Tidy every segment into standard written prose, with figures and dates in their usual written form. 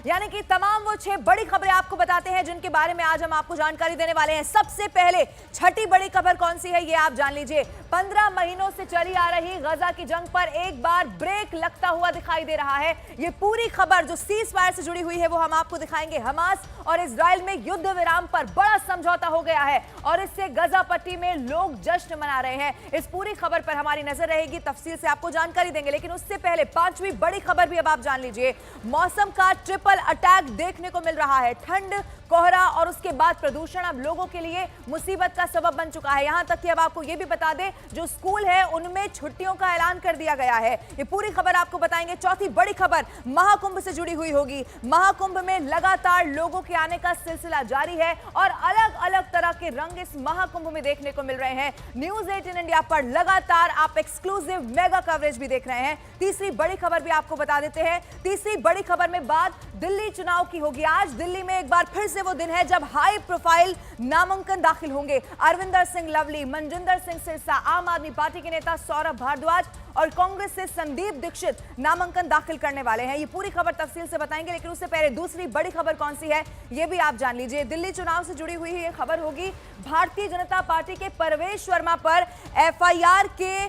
यानी कि तमाम वो 6 बड़ी खबरें आपको बताते हैं जिनके बारे में आज हम आपको जानकारी देने वाले हैं। सबसे पहले छठी बड़ी खबर कौन सी है ये आप जान लीजिए। 15 महीनों से चली आ रही गजा की जंग पर एक बार ब्रेक लगता हुआ दिखाई दे रहा है। ये पूरी खबर जो सीज फायर से जुड़ी हुई है वो हम आपको दिखाएंगे। हमास और इजराइल में युद्ध विराम पर बड़ा समझौता हो गया है और इससे गजा पट्टी में लोग जश्न मना रहे हैं। इस पूरी खबर पर हमारी नजर रहेगी, तफसील से आपको जानकारी देंगे। लेकिन उससे पहले 5वीं बड़ी खबर भी अब आप जान लीजिए। मौसम का ट्रिपल अटैक देखने को मिल रहा है। ठंड, कोहरा और उसके बाद प्रदूषण अब लोगों के लिए मुसीबत का सबब बन चुका है। यहां तक कि अब आपको यह भी बता दें, जो स्कूल है उनमें छुट्टियों का ऐलान कर दिया गया है। ये पूरी खबर आपको बताएंगे। चौथी बड़ी खबर महाकुंभ से जुड़ी हुई होगी। महाकुंभ में लगातार लोगों के आने का सिलसिला जारी है और अलग अलग तरह के रंग इस महाकुंभ में देखने को मिल रहे हैं। न्यूज 18 इंडिया पर लगातार आप एक्सक्लूसिव मेगा कवरेज भी देख रहे हैं। तीसरी बड़ी खबर भी आपको बता देते हैं। तीसरी बड़ी खबर में बात दिल्ली चुनाव की होगी। आज दिल्ली में एक बार फिर से वो दिन है जब हाई प्रोफाइल नामांकन दाखिल होंगे। अरविंदर सिंह लवली, मनजिंदर सिंह सिरसा, आम आदमी पार्टी के नेता सौरभ भारद्वाज और कांग्रेस से संदीप दीक्षित नामांकन दाखिल करने वाले हैं। ये पूरी खबर तफसील से बताएंगे, लेकिन उससे पहले दूसरी बड़ी खबर कौन सी है ये भी आप जान लीजिए। दिल्ली चुनाव से जुड़ी हुई ये खबर होगी। भारतीय जनता पार्टी के परवेश वर्मा पर एफआईआर के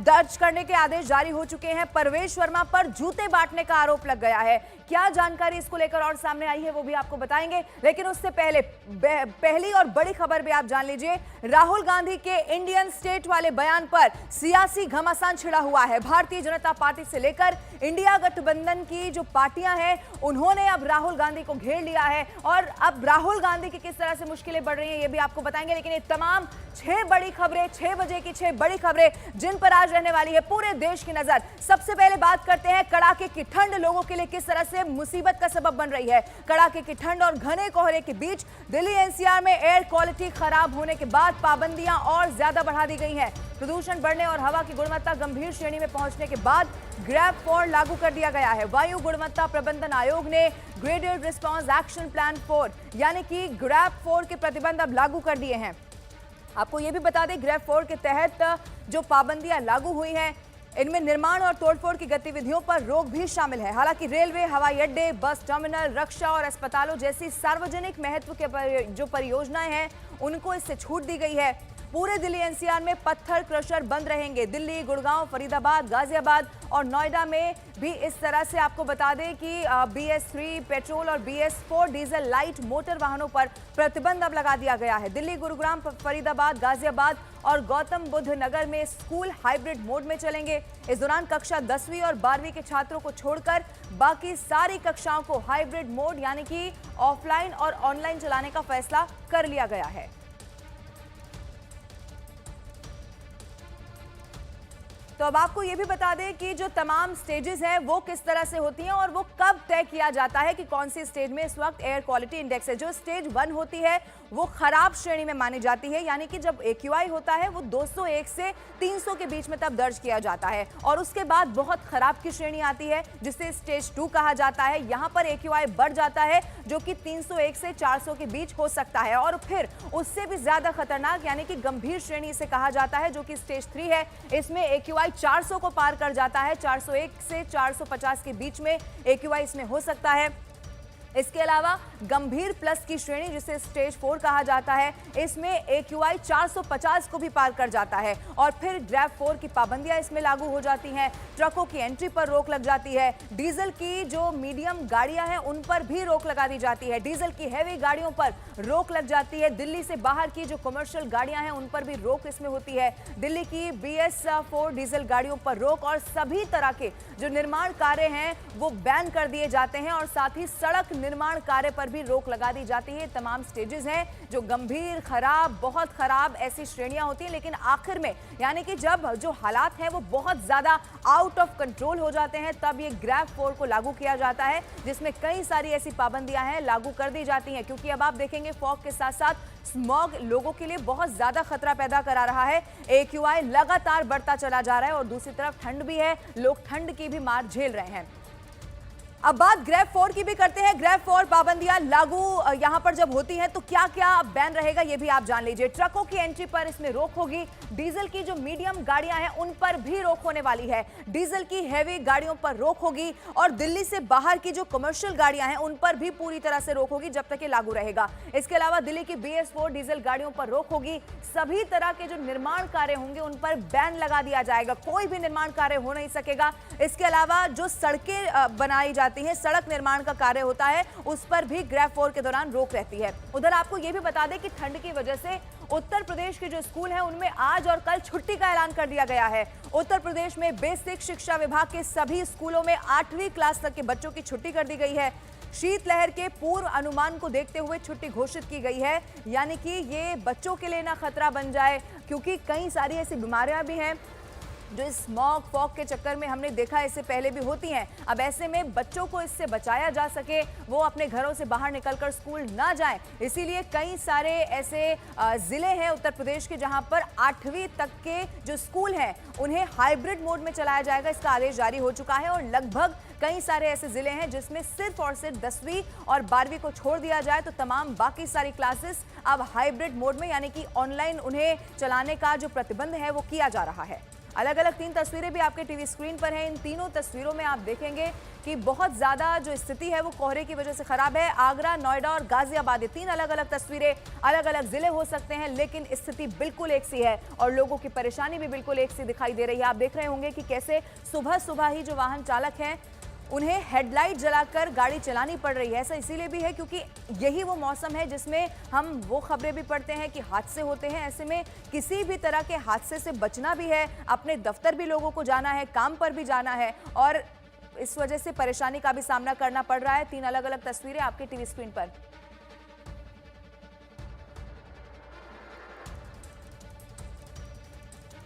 दर्ज करने के आदेश जारी हो चुके हैं। परवेश वर्मा पर जूते बांटने का आरोप लग गया है। क्या जानकारी इसको लेकर और सामने आई है वो भी आपको बताएंगे, लेकिन उससे पहले पहली और बड़ी खबर भी आप जान लीजिए। राहुल गांधी के इंडियन स्टेट वाले बयान पर सियासी घमासान छिड़ा हुआ है। भारतीय जनता पार्टी से लेकर इंडिया गठबंधन की जो पार्टियां हैं उन्होंने अब राहुल गांधी को घेर लिया है और अब राहुल गांधी की किस तरह से मुश्किलें बढ़ रही हैं ये भी आपको बताएंगे। लेकिन ये तमाम 6 बड़ी खबरें, 6 बजे की 6 बड़ी खबरें जिन पर आज रहने वाली है पूरे देश की नजर। सबसे पहले बात करते हैं कड़ाके की ठंड लोगों के लिए किस तरह से मुसीबत का सबब बन रही है। कड़ाके की ठंड और घने कोहरे के बीच दिल्ली एनसीआर में एयर क्वालिटी खराब होने के बाद पाबंदियां और ज्यादा बढ़ा दी गई हैं। प्रदूषण बढ़ने और हवा की गुणवत्ता गंभीर श्रेणी में पहुंचने के बाद ग्रैब 4 लागू कर दिया गया है। वायु गुणवत्ता प्रबंधन आयोग ने ग्रेडेड रिस्पांस एक्शन प्लान 4 यानी कि ग्रैब 4 के प्रतिबंध अब लागू कर दिए हैं। आपको यह भी बता दें, ग्रैब 4 के तहत जो पाबंदियां लागू हुई हैं इनमें निर्माण और तोड़फोड़ की गतिविधियों पर रोक भी शामिल है। हालांकि रेलवे, हवाई अड्डे, बस टर्मिनल, रक्षा और अस्पतालों जैसी सार्वजनिक महत्व के जो परियोजनाएं हैं उनको इससे छूट दी गई है। पूरे दिल्ली एनसीआर में पत्थर क्रशर बंद रहेंगे। दिल्ली, गुड़गांव, फरीदाबाद, गाजियाबाद और नोएडा में भी इस तरह से आपको बता दें कि BS3 पेट्रोल और BS4 डीजल लाइट मोटर वाहनों पर प्रतिबंध अब लगा दिया गया है। दिल्ली, गुरुग्राम, फरीदाबाद, गाजियाबाद और गौतम बुद्ध नगर में स्कूल हाइब्रिड मोड में चलेंगे। इस दौरान कक्षा 10वीं और 12वीं के छात्रों को छोड़कर बाकी सारी कक्षाओं को हाइब्रिड मोड यानी कि ऑफलाइन और ऑनलाइन चलाने का फैसला कर लिया गया है। तो अब आपको यह भी बता दें कि जो तमाम स्टेजेस हैं वो किस तरह से होती हैं और वो कब तय किया जाता है कि कौन सी स्टेज में इस वक्त एयर क्वालिटी इंडेक्स है। जो स्टेज 1 होती है वो खराब श्रेणी में मानी जाती है, यानी कि जब AQI होता है वो 201 से 300 के बीच में तब दर्ज किया जाता है और उसके बाद बहुत खराब की श्रेणी आती है जिसे स्टेज 2 कहा जाता है। यहां पर AQI बढ़ जाता है जो कि 301 से 400 के बीच हो सकता है और फिर उससे भी ज्यादा खतरनाक यानी कि गंभीर श्रेणी इसे कहा जाता है जो कि स्टेज 3 है। इसमें AQI 400 को पार कर जाता है। 401 से 450 के बीच में AQI इसमें हो सकता है। इसके अलावा गंभीर प्लस की श्रेणी जिसे स्टेज 4 कहा जाता है, इसमें AQI 450 को भी पार कर जाता है और फिर ग्रैब 4 की पाबंदियां इसमें लागू हो जाती हैं। ट्रकों की एंट्री पर रोक लग जाती है। डीजल की जो मीडियम गाड़ियां हैं उन पर भी रोक लगा दी जाती है। डीजल की हैवी गाड़ियों पर रोक लग जाती है। दिल्ली से बाहर की जो कमर्शियल गाड़ियां हैं उन पर भी रोक इसमें होती है। दिल्ली की BS4 डीजल गाड़ियों पर रोक और सभी तरह के जो निर्माण कार्य हैं वो बैन कर दिए जाते हैं और साथ ही सड़क निर्माण कार्य पर भी रोक लगा दी जाती है। तमाम स्टेजेस हैं जो गंभीर, खराब, बहुत खराब ऐसी श्रेणियां होती हैं, लेकिन आखिर में यानी कि जब जो हालात हैं वो बहुत ज्यादा आउट ऑफ कंट्रोल हो जाते हैं तब ये ग्रैब 4 को लागू किया जाता है जिसमें कई सारी ऐसी पाबंदियां हैं लागू कर दी जाती हैं। क्योंकि अब आप देखेंगे फॉग के साथ साथ स्मॉग लोगों के लिए बहुत ज्यादा खतरा पैदा करा रहा है। AQI लगातार बढ़ता चला जा रहा है और दूसरी तरफ ठंड भी है, लोग ठंड की भी मार झेल रहे हैं। अब बात ग्रेफ 4 की भी करते हैं। ग्रेफ 4 पाबंदियां लागू यहां पर जब होती हैं तो क्या क्या बैन रहेगा ये भी आप जान लीजिए। ट्रकों की एंट्री पर इसमें रोक होगी। डीजल की जो मीडियम गाड़ियां हैं उन पर भी रोक होने वाली है। डीजल की हैवी गाड़ियों पर रोक होगी और दिल्ली से बाहर की जो कमर्शियल गाड़ियां हैं उन पर भी पूरी तरह से रोक होगी जब तक ये लागू रहेगा। इसके अलावा दिल्ली की BS4 डीजल गाड़ियों पर रोक होगी। सभी तरह के जो निर्माण कार्य होंगे उन पर बैन लगा दिया जाएगा। कोई भी निर्माण कार्य हो नहीं सकेगा। इसके अलावा जो सड़कें बनाई जाती हैं, सड़क निर्माण का कार्य होता है, उस पर भी ग्रेफ 4 के दौरान रोक रहती है। उधर आपको यह भी बता दें कि ठंड की वजह से उत्तर प्रदेश के जो स्कूल हैं उनमें आज और कल छुट्टी का ऐलान कर दिया गया है। उत्तर प्रदेश में बेसिक शिक्षा विभाग के सभी स्कूलों में 8वीं क्लास तक के बच्चों की छुट्टी कर दी गई है। शीतलहर के पूर्व अनुमान को देखते हुए छुट्टी घोषित की गई है, यानी कि ये बच्चों के लिए ना खतरा बन जाए, क्योंकि कई सारी ऐसी बीमारियां भी हैं जो स्मॉग फॉग के चक्कर में हमने देखा इससे पहले भी होती हैं। अब ऐसे में बच्चों को इससे बचाया जा सके, वो अपने घरों से बाहर निकलकर स्कूल ना जाएं, इसीलिए कई सारे ऐसे जिले हैं उत्तर प्रदेश के जहां पर 8वीं तक के जो स्कूल हैं उन्हें हाइब्रिड मोड में चलाया जाएगा। इसका आदेश जारी हो चुका है और लगभग कई सारे ऐसे जिले हैं जिसमें सिर्फ और सिर्फ 10वीं और 12वीं को छोड़ दिया जाए तो तमाम बाकी सारी क्लासेस अब हाइब्रिड मोड में, यानी कि ऑनलाइन उन्हें चलाने का जो प्रतिबंध है वो किया जा रहा है। अलग अलग 3 तस्वीरें भी आपके टीवी स्क्रीन पर हैं। इन तीनों तस्वीरों में आप देखेंगे कि बहुत ज्यादा जो स्थिति है वो कोहरे की वजह से खराब है। आगरा, नोएडा और गाजियाबाद, ये 3 अलग अलग तस्वीरें, अलग अलग जिले हो सकते हैं, लेकिन स्थिति बिल्कुल एक सी है और लोगों की परेशानी भी बिल्कुल एक सी दिखाई दे रही है। आप देख रहे होंगे कि कैसे सुबह सुबह ही जो वाहन चालक हैं उन्हें हेडलाइट जलाकर गाड़ी चलानी पड़ रही है। ऐसा इसीलिए भी है क्योंकि यही वो मौसम है जिसमें हम वो खबरें भी पढ़ते हैं कि हादसे होते हैं। ऐसे में किसी भी तरह के हादसे से बचना भी है, अपने दफ्तर भी लोगों को जाना है, काम पर भी जाना है और इस वजह से परेशानी का भी सामना करना पड़ रहा है। 3 अलग अलग तस्वीरें आपके टीवी स्क्रीन पर।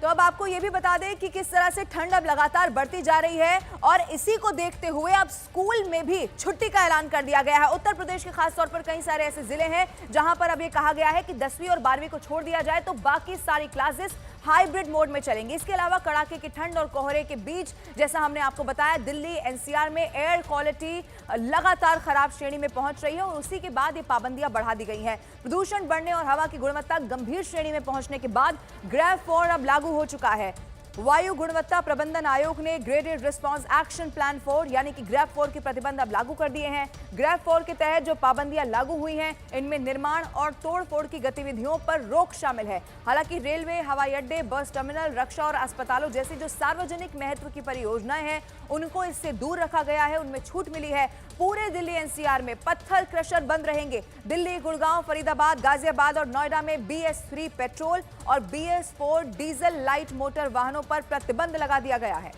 तो अब आपको यह भी बता दें कि किस तरह से ठंड अब लगातार बढ़ती जा रही है और इसी को देखते हुए अब स्कूल में भी छुट्टी का ऐलान कर दिया गया है। उत्तर प्रदेश के खास तौर पर कई सारे ऐसे जिले हैं जहां पर अब ये कहा गया है कि 10वीं और 12वीं को छोड़ दिया जाए तो बाकी सारी क्लासेस हाइब्रिड मोड में चलेंगी। इसके अलावा कड़ाके की ठंड और कोहरे के बीच जैसा हमने आपको बताया, दिल्ली NCR में एयर क्वालिटी लगातार खराब श्रेणी में पहुंच रही है और उसी के बाद ये पाबंदियां बढ़ा दी गई हैं। प्रदूषण बढ़ने और हवा की गुणवत्ता गंभीर श्रेणी में पहुंचने के बाद ग्रेफ 4 अब लागू हो चुका है। वायु गुणवत्ता प्रबंधन आयोग ने ग्रेडेड रिस्पांस एक्शन प्लान 4 यानी कि ग्रेफ 4 के प्रतिबंध अब लागू कर दिए हैं। ग्रेफ 4 के तहत जो पाबंदियां लागू हुई हैं इनमें निर्माण और तोड़फोड़ की गतिविधियों पर रोक शामिल है। हालांकि रेलवे, हवाई अड्डे, बस टर्मिनल, रक्षा और अस्पतालों जैसी जो सार्वजनिक महत्व की परियोजनाएं हैं उनको इससे दूर रखा गया है, उनमें छूट मिली है। पूरे दिल्ली NCR में पत्थर क्रशर बंद रहेंगे। दिल्ली, गुड़गांव, फरीदाबाद, गाजियाबाद और नोएडा में BS3 पेट्रोल और BS4 डीजल लाइट मोटर वाहनों पर प्रतिबंध लगा दिया गया है।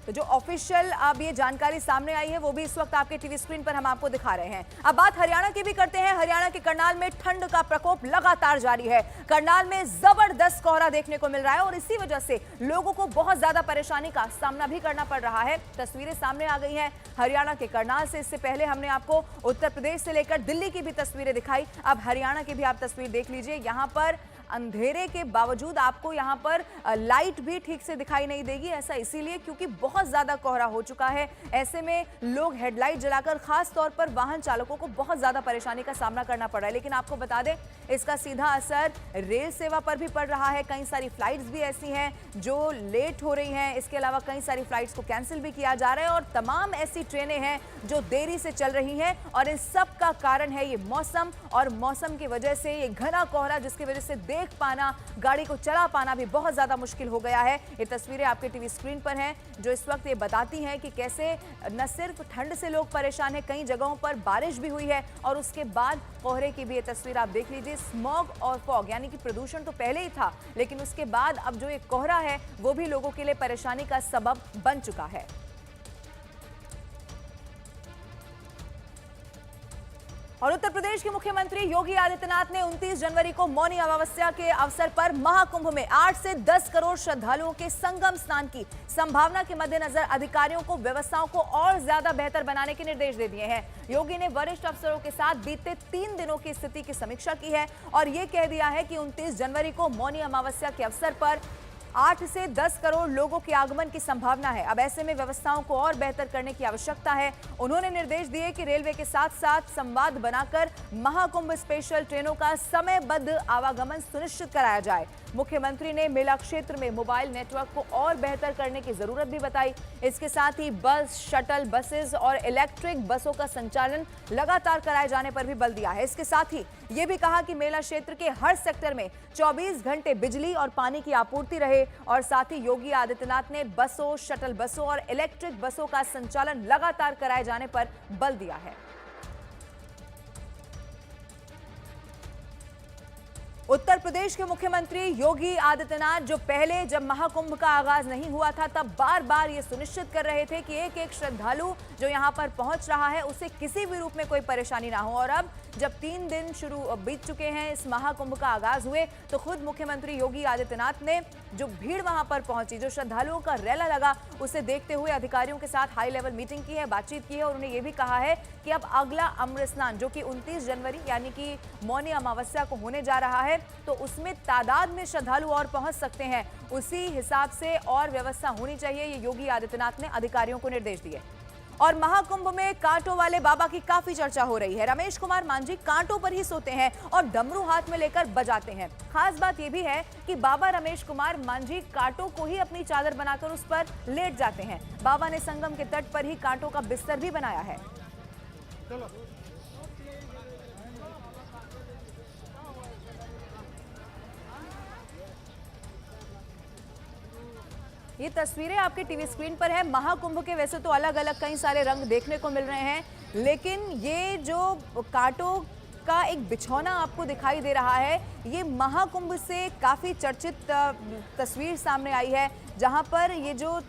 तो जो ऑफिशियल अब ये जानकारी सामने आई है वो भी इस वक्त आपके टीवी स्क्रीन पर हम आपको दिखा रहे हैं। अब बात हरियाणा की भी करते हैं। हरियाणा के करनाल में ठंड का प्रकोप लगातार जारी है। करनाल में जबरदस्त कोहरा देखने को मिल रहा है और इसी वजह से लोगों को बहुत ज्यादा परेशानी का सामना भी करना पड़ रहा है। तस्वीरें सामने आ गई हैं हरियाणा के करनाल से। इससे पहले हमने आपको उत्तर प्रदेश से लेकर दिल्ली की भी तस्वीरें दिखाई, अब हरियाणा की भी आप तस्वीर देख लीजिए। यहाँ पर अंधेरे के बावजूद आपको यहाँ पर लाइट भी ठीक से दिखाई नहीं देगी। ऐसा इसीलिए क्योंकि बहुत ज्यादा कोहरा हो चुका है। ऐसे में लोग हेडलाइट जलाकर खास तौर पर वाहन चालकों को बहुत ज्यादा परेशानी का सामना करना पड़ रहा है। लेकिन आपको बता दें इसका सीधा असर रेल सेवा पर भी पड़ रहा है। कई सारी फ्लाइट्स भी ऐसी हैं जो लेट हो रही हैं। इसके अलावा कई सारी फ्लाइट्स को कैंसिल भी किया जा रहा है और तमाम ऐसी ट्रेनें हैं जो देरी से चल रही हैं और इन सब का कारण है ये मौसम और मौसम की वजह से ये घना कोहरा, जिसकी वजह से देख पाना, गाड़ी को चला पाना भी बहुत ज्यादा मुश्किल हो गया है। ये तस्वीरें आपके टीवी स्क्रीन पर हैं जो इस वक्त ये बताती हैं कि कैसे न सिर्फ ठंड से लोग परेशान हैं, कई जगहों पर बारिश भी हुई है और उसके बाद कोहरे की भी ये तस्वीर आप देख लीजिए। स्मॉग और फॉग यानी कि प्रदूषण तो पहले ही था, लेकिन उसके बाद अब जो ये कोहरा है वो भी लोगों के लिए परेशानी का सबब बन चुका है। और उत्तर प्रदेश के मुख्यमंत्री योगी आदित्यनाथ ने 29 जनवरी को मौनी अमावस्या के अवसर पर महाकुंभ में 8 से 10 करोड़ श्रद्धालुओं के संगम स्नान की संभावना के मद्देनजर अधिकारियों को व्यवस्थाओं को और ज्यादा बेहतर बनाने के निर्देश दे दिए हैं। योगी ने वरिष्ठ अफसरों के साथ बीते 3 दिनों की स्थिति की समीक्षा की है और यह कह दिया है कि 29 जनवरी को मौनी अमावस्या के अवसर पर 8 से 10 करोड़ लोगों के आगमन की संभावना है। अब ऐसे में व्यवस्थाओं को और बेहतर करने की आवश्यकता है। उन्होंने निर्देश दिए कि रेलवे के साथ साथ संवाद बनाकर महाकुंभ स्पेशल ट्रेनों का समयबद्ध आवागमन सुनिश्चित कराया जाए। मुख्यमंत्री ने मेला क्षेत्र में मोबाइल नेटवर्क को और बेहतर करने की जरूरत भी बताई। इसके साथ ही बस, शटल बसेस और इलेक्ट्रिक बसों का संचालन लगातार कराए जाने पर भी बल दिया है। इसके साथ ही ये भी कहा कि मेला क्षेत्र के हर सेक्टर में 24 घंटे बिजली और पानी की आपूर्ति रहे और साथ ही योगी आदित्यनाथ ने बसों, शटल बसों और इलेक्ट्रिक बसों का संचालन लगातार कराए जाने पर बल दिया है। उत्तर प्रदेश के मुख्यमंत्री योगी आदित्यनाथ जो पहले जब महाकुंभ का आगाज नहीं हुआ था तब बार बार ये सुनिश्चित कर रहे थे कि एक एक श्रद्धालु जो यहां पर पहुंच रहा है उसे किसी भी रूप में कोई परेशानी ना हो। और अब जब 3 दिन बीत चुके हैं इस महाकुंभ का आगाज हुए तो खुद मुख्यमंत्री योगी आदित्यनाथ ने जो भीड़ वहां पर पहुंची, जो श्रद्धालुओं का रैला लगा, उसे देखते हुए अधिकारियों के साथ हाई लेवल मीटिंग की है, बातचीत की है और उन्हें यह भी कहा है कि अब अगला अमृत स्नान जो कि 29 जनवरी यानी कि मौनी अमावस्या को होने जा रहा है तो उसमें तादाद में श्रद्धालु और पहुंच सकते हैं। उसी हिसाब से और व्यवस्था होनी चाहिए, ये योगी आदित्यनाथ ने अधिकारियों को निर्देश दिए। और महाकुंभ में कांटों वाले बाबा की काफी चर्चा हो रही है। रमेश कुमार मांझी कांटों पर ही सोते हैं और डमरू हाथ में लेकर बजाते हैं। खास बात यह भी है कि बाबा रमेश कुमार मांझी कांटों को ही अपनी चादर बनाकर उस पर लेट जाते हैं। बाबा ने संगम के तट पर ही कांटों का बिस्तर भी बनाया है। ये तस्वीरें आपके टीवी स्क्रीन पर है। महाकुंभ के वैसे तो अलग अलग कई सारे रंग देखने को मिल रहे हैं, लेकिन ये जो कांटों का एक बिछौना आपको दिखाई दे रहा है, ये महाकुंभ से काफ़ी चर्चित तस्वीर सामने आई है, जहां पर ये जो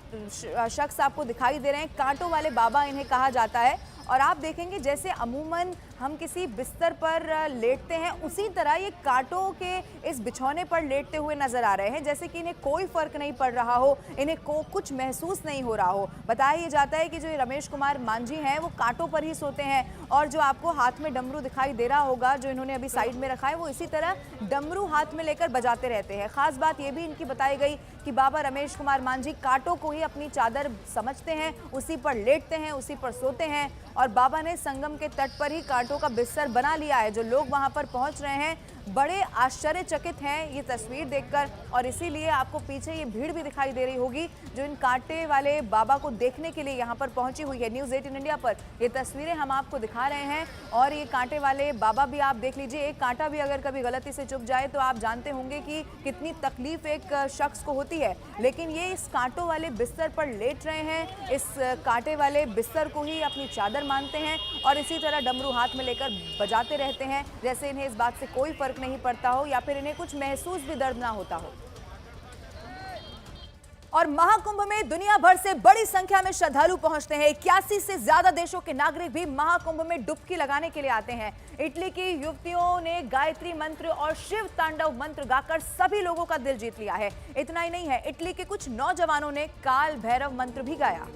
शख्स आपको दिखाई दे रहे हैं, कांटों वाले बाबा इन्हें कहा जाता है। और आप देखेंगे जैसे अमूमन हम किसी बिस्तर पर लेटते हैं, उसी तरह ये कांटों के इस बिछौने पर लेटते हुए नजर आ रहे हैं, जैसे कि इन्हें कोई फर्क नहीं पड़ रहा हो, इन्हें कुछ महसूस नहीं हो रहा हो। बताया ये जाता है कि जो रमेश कुमार मांझी हैं वो कांटों पर ही सोते हैं और जो आपको हाथ में डमरू दिखाई दे रहा होगा जो इन्होंने अभी साइड में रखा है, वो इसी तरह डमरू हाथ में लेकर बजाते रहते हैं। खास बात ये भी इनकी बताई गई कि बाबा रमेश कुमार मांझी कांटों को ही अपनी चादर समझते हैं, उसी पर लेटते हैं, उसी पर सोते हैं और बाबा ने संगम के तट पर ही कांटों का बिस्तर बना लिया है। जो लोग वहां पर पहुंच रहे हैं बड़े आश्चर्यचकित हैं ये तस्वीर देखकर और इसीलिए आपको पीछे ये भीड़ भी दिखाई दे रही होगी जो इन कांटे वाले बाबा को देखने के लिए यहां पर पहुंची हुई है। न्यूज़ 18 इंडिया पर ये तस्वीरें हम आपको दिखा रहे हैं और ये कांटे वाले बाबा भी आप देख लीजिए। एक कांटा भी अगर कभी गलती से चुभ जाए तो आप जानते होंगे कि कितनी तकलीफ एक शख्स को होती है, लेकिन ये इस कांटों वाले बिस्तर पर लेट रहे हैं, इस कांटे वाले बिस्तर को ही अपनी चादर मानते हैं और इसी तरह डमरू हाथ में लेकर बजाते रहते हैं, जैसे इन्हें इस बात से कोई फर्क नहीं पड़ता हो या फिर इन्हें कुछ महसूस भी दर्द ना होता हो। और महाकुंभ में दुनिया भर से बड़ी संख्या में श्रद्धालु पहुंचते हैं। 81 से ज्यादा देशों के नागरिक भी महाकुंभ में डुबकी लगाने के लिए आते हैं। इटली की युवतियों ने गायत्री मंत्र और शिव तांडव मंत्र गाकर सभी लोगों का दिल जीत लिया है। इतना ही नहीं है, इटली के कुछ नौजवानों ने काल भैरव मंत्र भी गाया।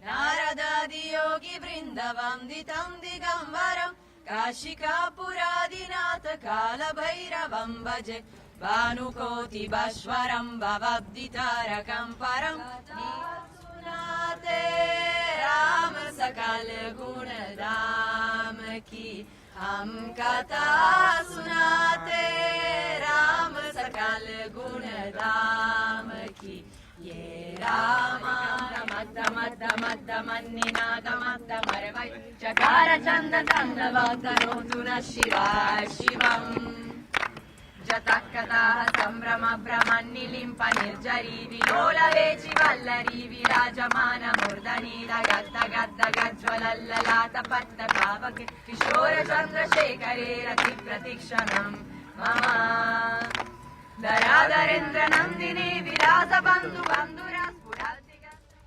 नारदादियोगी वृन्दवन्दितं दिगम्बरं काशिकापुरादिनाथ कालभैरवं भजे भानुकोटिभास्वरं भवद्दितारकं परं सुनाते राम सकल गुण धाम की हम कथा सुनाते राम सकल गुण धाम की ये राम मद्दमन्निनादमद्दमरवै चकार चंद चंदवतरोतु न शिवाय शिवम् जतकदाः संभ्रम भ्रमन्निलिम्प निर्जरी विलोलवेचि वल्लरी विराजमान मूर्धनि दगद्दगद्दगज्ज्वलल्ललाट पट्टपावके किशोर चन्द्रशेखरे रति प्रतीक्षणम् मम दरादरेन्द्र नंदिनी विलास बंधु बंधुरा।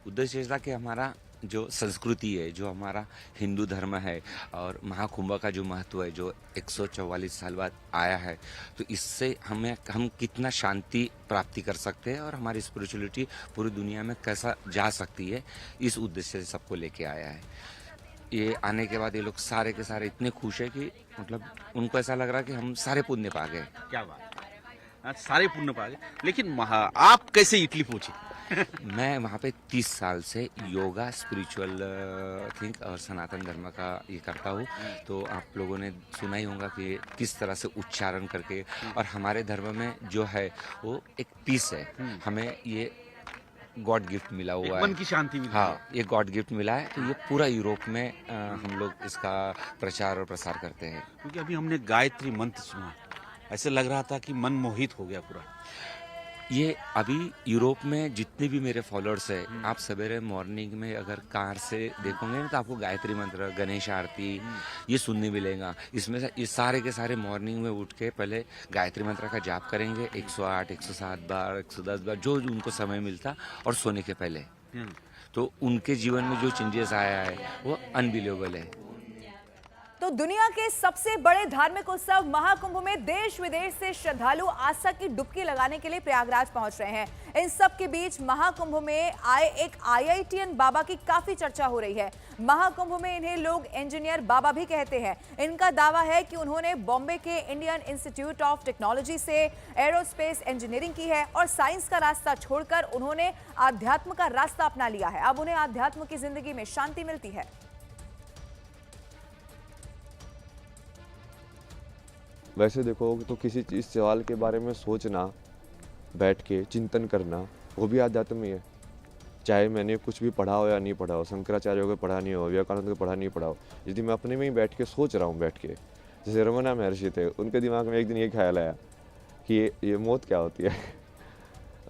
उद्देश्य था कि हमारा जो संस्कृति है, जो हमारा हिंदू धर्म है और महाकुंभ का जो महत्व है, जो 144 साल बाद आया है, तो इससे हम कितना शांति प्राप्ति कर सकते हैं और हमारी स्पिरिचुअलिटी पूरी दुनिया में कैसा जा सकती है, इस उद्देश्य से सबको लेके आया है। ये आने के बाद ये लोग सारे के सारे इतने खुश है कि मतलब उनको ऐसा लग रहा है कि हम सारे पुण्य पा गए। क्या बात है, आज सारे पुण्य पा गए। लेकिन आप कैसे इटली पहुंचे? मैं वहाँ पे 30 साल से योगा, स्पिरिचुअल थिंक और सनातन धर्म का ये करता हूँ। तो आप लोगों ने सुना ही होगा कि किस तरह से उच्चारण करके, और हमारे धर्म में जो है वो एक पीस है, हमें ये गॉड गिफ्ट मिला हुआ है, मन की शांति मिलती हाँ, ये गॉड गिफ्ट मिला है। तो ये पूरा यूरोप में हम लोग इसका प्रचार और प्रसार करते हैं। क्योंकि अभी हमने गायत्री मंत्र सुना, ऐसे लग रहा था कि मन मोहित हो गया पूरा। ये अभी यूरोप में जितने भी मेरे फॉलोअर्स हैं, आप सवेरे मॉर्निंग में अगर कार से देखोगे ना तो आपको गायत्री मंत्र, गणेश आरती ये सुनने मिलेगा। इसमें से ये सारे के सारे मॉर्निंग में उठ के पहले गायत्री मंत्र का जाप करेंगे 108, 107 बार, 110 बार, जो उनको समय मिलता, और सोने के पहले। तो उनके जीवन में जो चेंजेस आया है वो अनबिलीवेबल है। तो दुनिया के सबसे बड़े धार्मिक उत्सव महाकुंभ में देश विदेश से श्रद्धालु आस्था की डुबकी लगाने के लिए प्रयागराज पहुंच रहे हैं। इन सब के बीच महाकुंभ में आए एक IITian बाबा की काफी चर्चा हो रही है। महाकुंभ में इन्हें लोग इंजीनियर बाबा भी कहते हैं। इनका दावा है कि उन्होंने बॉम्बे के इंडियन इंस्टीट्यूट ऑफ टेक्नोलॉजी से एरोस्पेस इंजीनियरिंग की है और साइंस का रास्ता छोड़कर उन्होंने आध्यात्म का रास्ता अपना लिया है। अब उन्हें आध्यात्म की जिंदगी में शांति मिलती है। वैसे देखो तो किसी चीज़ सवाल के बारे में सोचना, बैठ के चिंतन करना, वो भी आध्यात्म ही है। चाहे मैंने कुछ भी पढ़ा हो या नहीं पढ़ा हो, शंकराचार्य को पढ़ा नहीं हो, विवेकानंद को पढ़ा नहीं पढ़ा हो, यदि मैं अपने में ही बैठ के सोच रहा हूँ, बैठ के, जैसे रमना महर्षि थे, उनके दिमाग में एक दिन ये ख्याल आया कि ये मौत क्या होती है।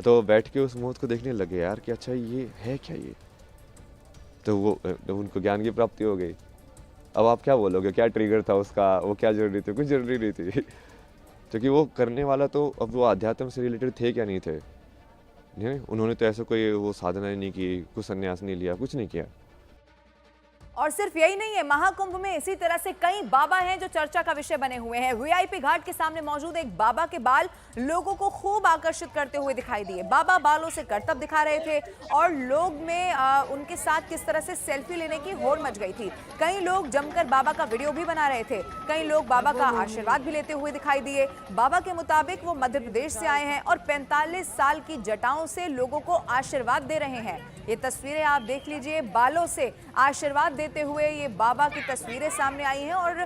तो बैठ के उस मौत को देखने लगे यार कि अच्छा ये है क्या ये, तो वो उनको ज्ञान की प्राप्ति हो गई। अब आप क्या बोलोगे, क्या ट्रिगर था उसका, वो क्या जरूरी थी? कुछ जरूरी नहीं थी, क्योंकि वो करने वाला तो, अब वो अध्यात्म से रिलेटेड थे क्या नहीं थे, नहीं, उन्होंने तो ऐसा कोई वो साधना नहीं की, कुछ संन्यास नहीं लिया, कुछ नहीं किया। और सिर्फ यही नहीं है, महाकुंभ में इसी तरह से कई बाबा हैं जो चर्चा का विषय बने हुए हैं। VIP घाट के सामने मौजूद एक बाबा के बाल लोगों को खूब आकर्षित करते हुए दिखाई दिए। बाबा बालों से करतब दिखा रहे थे और लोग में उनके साथ किस तरह से सेल्फी लेने की होड़ मच गई थी। कई लोग जमकर बाबा का वीडियो भी बना रहे थे। कई लोग बाबा का आशीर्वाद भी लेते हुए दिखाई दिए। बाबा के मुताबिक वो मध्य प्रदेश से आए हैं और 45 साल की जटाओं से लोगों को आशीर्वाद दे रहे हैं। ये तस्वीरें आप देख लीजिए, बालों से आशीर्वाद देते हुए ये बाबा की तस्वीरें सामने आई हैं और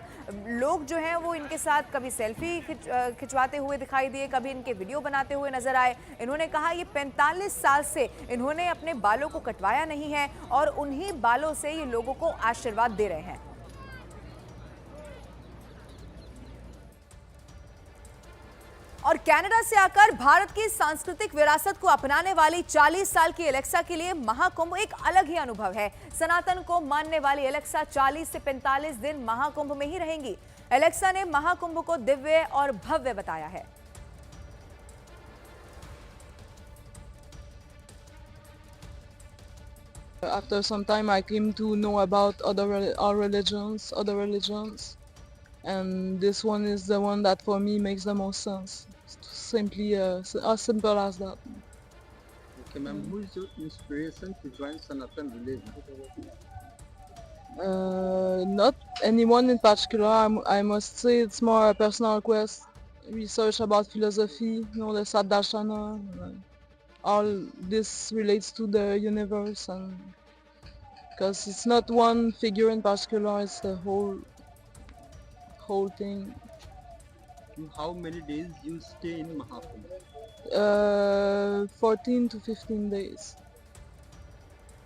लोग जो हैं वो इनके साथ कभी सेल्फी खिंचवाते हुए दिखाई दिए, कभी इनके वीडियो बनाते हुए नजर आए। इन्होंने कहा ये 45 साल से इन्होंने अपने बालों को कटवाया नहीं है और उन्हीं बालों से ये लोगों को आशीर्वाद दे रहे हैं। और कनाडा से आकर भारत की सांस्कृतिक विरासत को अपनाने वाली 40 साल की एलेक्सा के लिए महाकुंभ एक अलग ही अनुभव है। सनातन को मानने वाली एलेक्सा 40 से 45 दिन महाकुंभ में ही रहेंगी। एलेक्सा ने महाकुंभ को दिव्य और भव्य बताया है। After some time, I came to know about other religions, and this one is the one that for me makes the most sense. Simply as simple as that. Okay, ma'am, who is your inspiration to join Sanatan religion? Not anyone in particular. I must say it's more a personal quest. Research about philosophy, the Saddarshana. All this relates to the universe, and because it's not one figure in particular, it's the whole thing. How many days you stay in Mahakumbh? 14 to 15 days.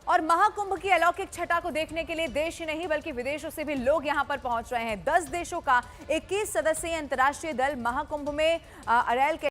और महाकुंभ की अलौकिक छटा को देखने के लिए देश ही नहीं बल्कि विदेशों से भी लोग यहां पर पहुंच रहे हैं। 10 देशों का 21 सदस्यीय अंतर्राष्ट्रीय दल महाकुंभ में अरैल के